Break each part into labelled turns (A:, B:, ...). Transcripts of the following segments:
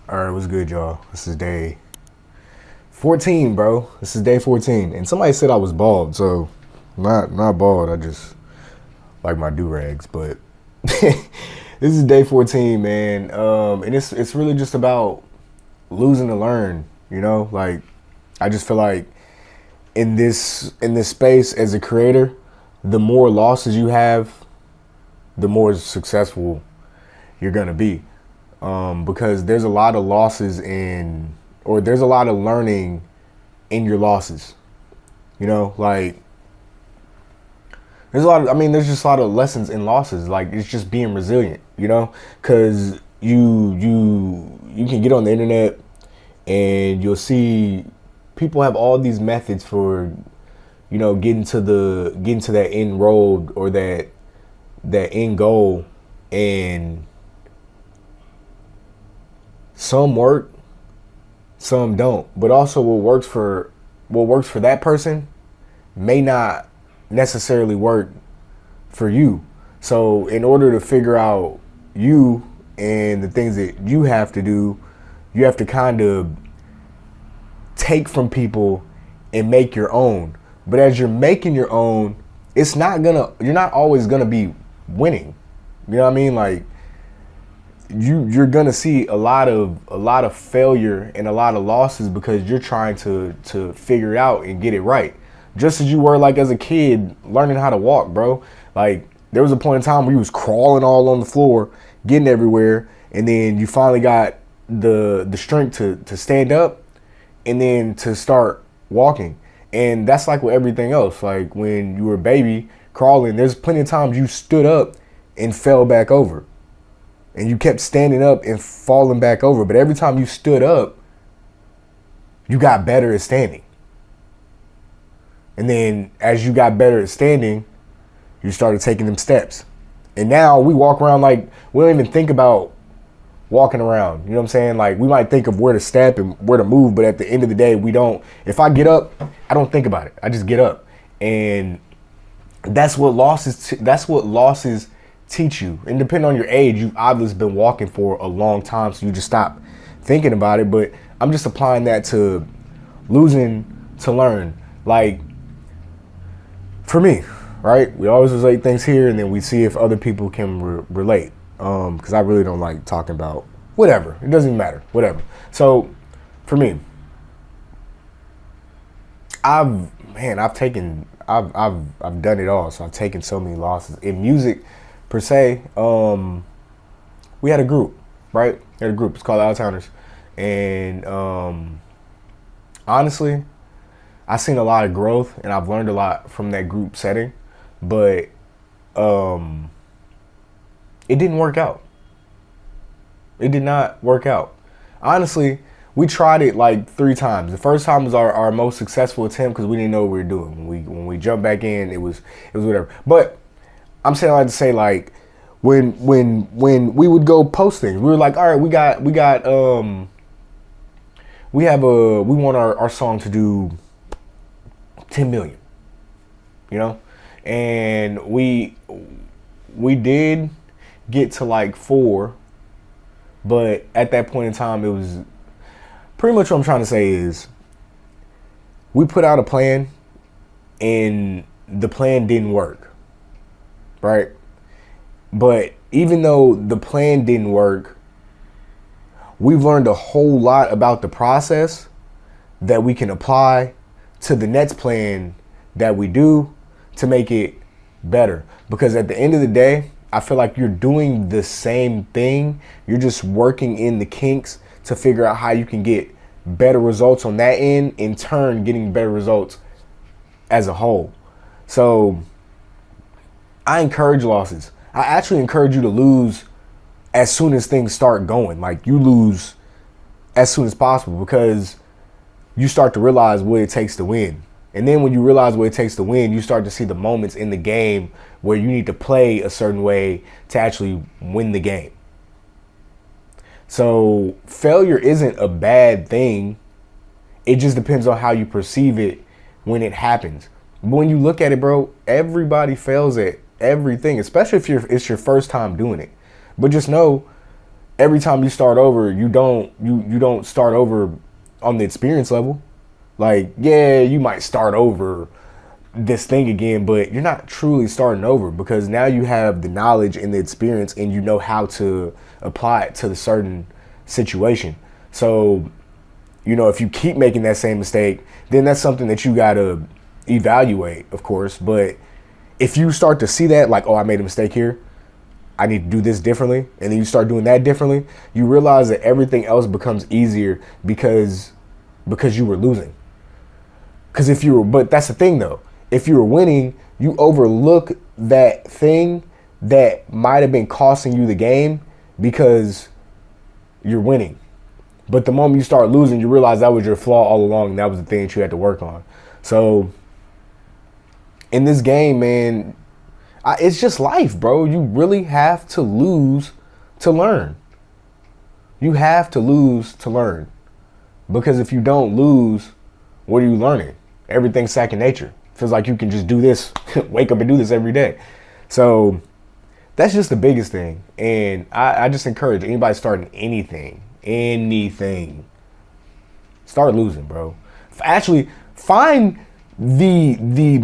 A: All right, what's good, y'all? This is day 14, bro. This is day 14. And somebody said I was bald, so not bald. I just like my do-rags, but this is day 14, man. And it's really just about losing to learn, you know? Like I just feel like in this space as a creator, the more losses you have, the more successful you're gonna be. Because there's a lot of losses or there's a lot of learning in your losses. You know, like there's just a lot of lessons in losses. Like it's just being resilient, you know, because you can get on the internet and you'll see people have all these methods for, you know, getting to that end road or that end goal, and some work, some don't. But also what works for that person may not necessarily work for you. So in order to figure out you and the things that you have to do, you have to kind of take from people and make your own. But as you're making your own, you're not always gonna be winning. You know what I mean? Like you're gonna see a lot of failure and a lot of losses because you're trying to figure it out and get it right. Just as you were like as a kid learning how to walk, bro. Like there was a point in time where you was crawling all on the floor, getting everywhere, and then you finally got the strength to stand up and then to start walking. And that's like with everything else. Like when you were a baby crawling, there's plenty of times you stood up and fell back over. And you kept standing up and falling back over. But every time you stood up, you got better at standing. And then as you got better at standing, you started taking them steps. And now we walk around like we don't even think about walking around. You know what I'm saying? Like we might think of where to step and where to move, but at the end of the day, we don't. If I get up, I don't think about it. I just get up. And that's what losses teach you. And depending on your age, you've obviously been walking for a long time, so you just stop thinking about it. But I'm just applying that to losing to learn. Like for me, right? We always relate things here, and then we see if other people can relate. Because I really don't like talking about whatever. It doesn't even matter. Whatever. So for me, I've done it all. So I've taken so many losses in music. Per se, we had a group, right? We had a group. It's called Out of Towners, and honestly, I've seen a lot of growth, and I've learned a lot from that group setting. But it didn't work out. It did not work out. Honestly, we tried it like 3 times. The first time was our most successful attempt because we didn't know what we were doing. When we jumped back in, it was whatever. But I'm saying like to say like when we would go post things, we were like, all right, we want our song to do 10 million, you know, and we did get to like 4, but at that point in time, it was pretty much what I'm trying to say is we put out a plan and the plan didn't work. Right? But even though the plan didn't work, we've learned a whole lot about the process that we can apply to the next plan that we do to make it better. Because at the end of the day, I feel like you're doing the same thing. You're just working in the kinks to figure out how you can get better results on that end, in turn getting better results as a whole. So I encourage losses. I actually encourage you to lose as soon as things start going. Like you lose as soon as possible because you start to realize what it takes to win. And then when you realize what it takes to win, you start to see the moments in the game where you need to play a certain way to actually win the game. So failure isn't a bad thing. It just depends on how you perceive it when it happens. But when you look at it, bro, everybody fails at everything, especially if it's your first time doing it. But just know every time you start over, you don't start over on the experience level. Like, yeah, you might start over this thing again, but you're not truly starting over, because now you have the knowledge and the experience, and you know how to apply it to the certain situation. So, if you keep making that same mistake, then that's something that you gotta evaluate, of course. But if you start to see that, like, oh, I made a mistake here, I need to do this differently, and then you start doing that differently, you realize that everything else becomes easier because you were losing. But that's the thing though. If you were winning, you overlook that thing that might have been costing you the game because you're winning. But the moment you start losing, you realize that was your flaw all along, and that was the thing that you had to work on. So in this game, man, it's just life, bro. You really have to lose to learn. You have to lose to learn. Because if you don't lose, what are you learning? Everything's second nature. Feels like you can just do this, wake up and do this every day. So that's just the biggest thing. And I just encourage anybody starting anything, start losing, bro. Actually, find the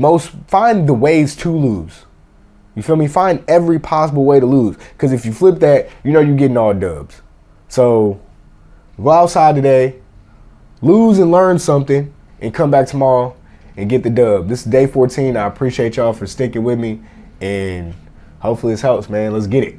A: ways to lose. You feel me? Find every possible way to lose. Because if you flip that, you're getting all dubs. So go outside today, lose and learn something, and come back tomorrow and get the dub. This is day 14. I appreciate y'all for sticking with me, and hopefully this helps, man. Let's get it.